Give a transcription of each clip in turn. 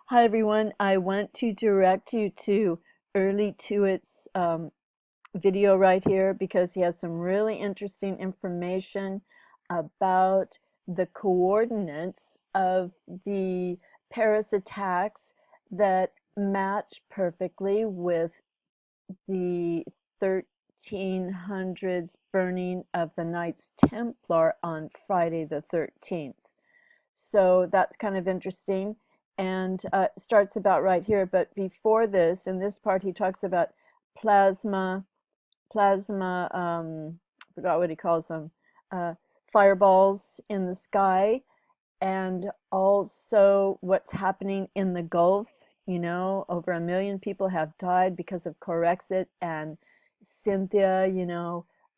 Hi everyone, I want to direct you to Early Tuit's video right here because he has some really interesting information about the coordinates of the Paris attacks that match perfectly with the 1300s burning of the Knights Templar on Friday the 13th. So that's kind of interesting, and starts about right here. But before this, in this part, he talks about plasma, forgot what he calls them, uh, fireballs in the sky, and also what's happening in the Gulf. You know, over 1 million people have died because of Corexit and Cynthia,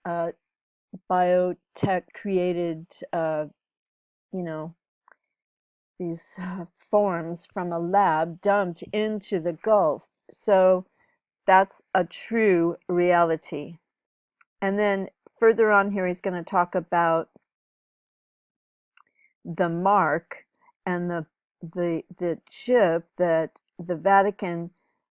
uh, biotech created, you know, these forms from a lab dumped into the Gulf. So that's a true reality. And then further on here, he's going to talk about the mark and the chip that the Vatican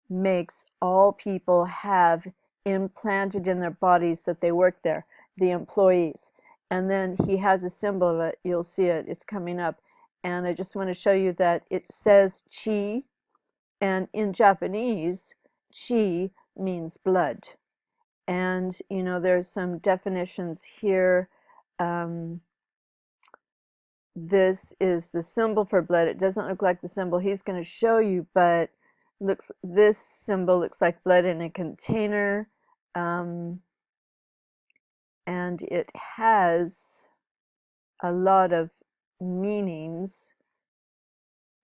makes all people have implanted in their bodies that they work there, the employees. And then he has a symbol of it. You'll see it. It's coming up. And I just want to show you that it says chi, and in Japanese, chi means blood. And, there's some definitions here. This is the symbol for blood. It doesn't look like the symbol he's going to show you, but this symbol looks like blood in a container. And it has a lot of meanings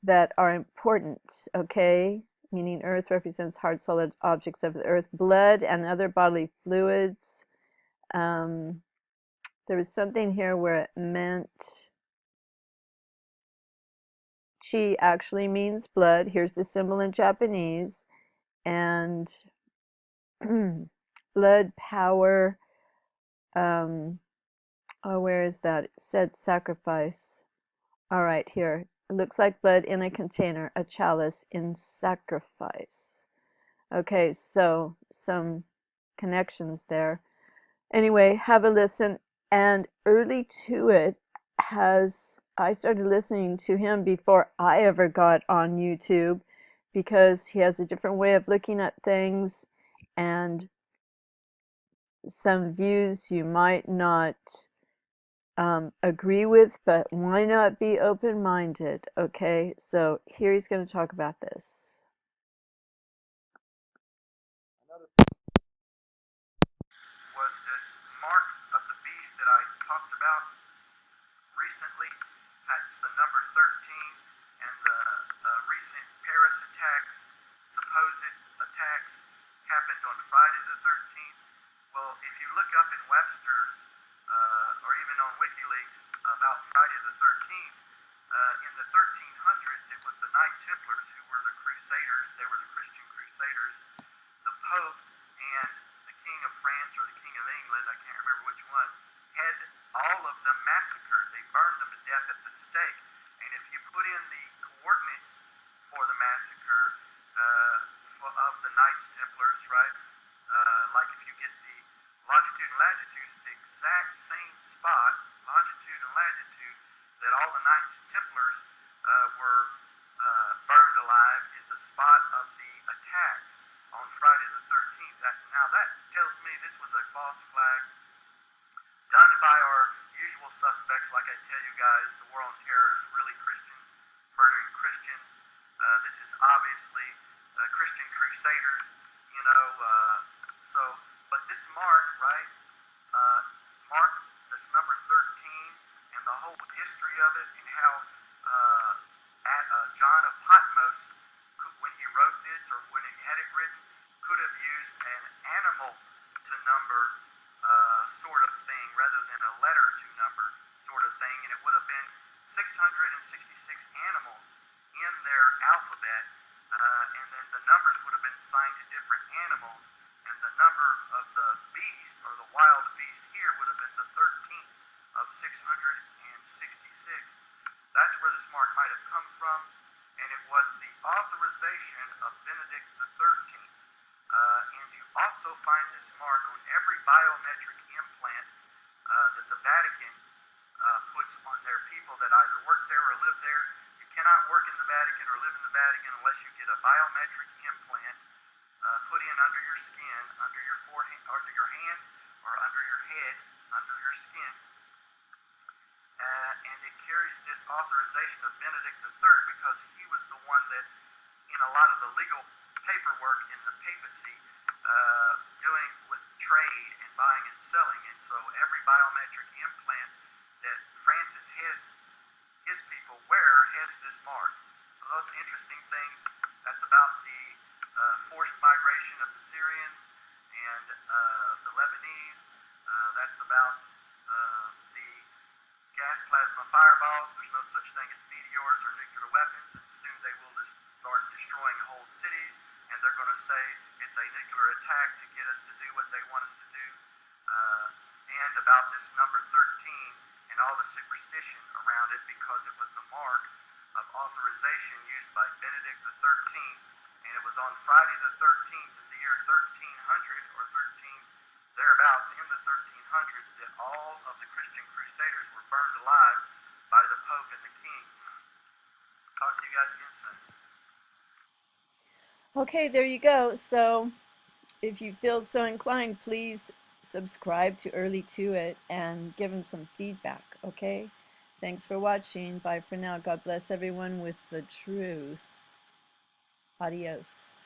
that are important, okay? Meaning earth represents hard, solid objects of the earth, blood and other bodily fluids. There was something here where it meant chi actually means blood. Here's the symbol in Japanese. And blood, power. Oh, where is that? It said sacrifice. All right, here. It looks like blood in a container, a chalice in sacrifice. Okay, so some connections there. Anyway, have a listen. And Early Tuit I started listening to him before I ever got on YouTube because he has a different way of looking at things and some views you might not agree with, but why not be open-minded? Okay, so here he's going to talk about this. Was this mark of the beast that I talked about recently. That's the number 13, and the recent Paris attacks, supposed attacks, happened on Friday the 13th. Well, if you look up in Webster's or even on WikiLeaks about Friday the 13th, in the 1300s, it was the Knight Templars who were the Crusaders. They were the Christian Crusaders. The Pope and the King of France or the King of England, I can't remember which one, had all of them massacred. They burned them to death at the stake. And if you put in the coordinates for the massacre of the Knights Templars, right, like if you get the longitude and latitude, it's the exact same spot, longitude and latitude, that all the Knights Templars were burned alive, is the spot of the attacks on Friday the 13th. Now that tells me this was a false flag done by our usual suspects. Like I tell you guys, the war on terror is really Christians murdering Christians. This is obviously Christian crusaders, you know. But this mark, right? Mark, this number 13, and the whole history of it, and how John of Patmos, when he wrote this or when he had it written, could have used an animal to number sort of thing rather than a letter to number sort of thing, and it would have been 666 animals in their alphabet, and then the numbers would have been assigned to different animals, and the number of the beast or the wild beast here would have been the 13th of 666. That's where this mark might have come from, and it was the work in the Vatican or live in the Vatican unless you get a biometric implant put in under your skin, under your forehead, under your hand, or under your head, under your skin. And it carries this authorization of Benedict III because he was the one that, in a lot of the legal paperwork in the papacy, doing with trade and buying and selling. And so every biometric implant that Francis has his people wear has this mark. So those interesting things, that's about the forced migration of the Syrians and the Lebanese. That's about the gas plasma fireballs. There's no such thing as meteors or nuclear weapons, and soon they will just start destroying whole cities, and they're going to say it's a nuclear attack to get us to do what they want us to do. And about this number 13 and all the superstition around it because it was the mark of authorization used by Benedict the 13th, and it was on Friday the 13th in the year 1300 or 13 thereabouts in the 1300s that all of the Christian crusaders were burned alive by the Pope and the King. Talk to you guys again soon. Okay, there you go. So if you feel so inclined, please subscribe to Early to It and give him some feedback, okay? Thanks for watching. Bye for now. God bless everyone with the truth. Adios.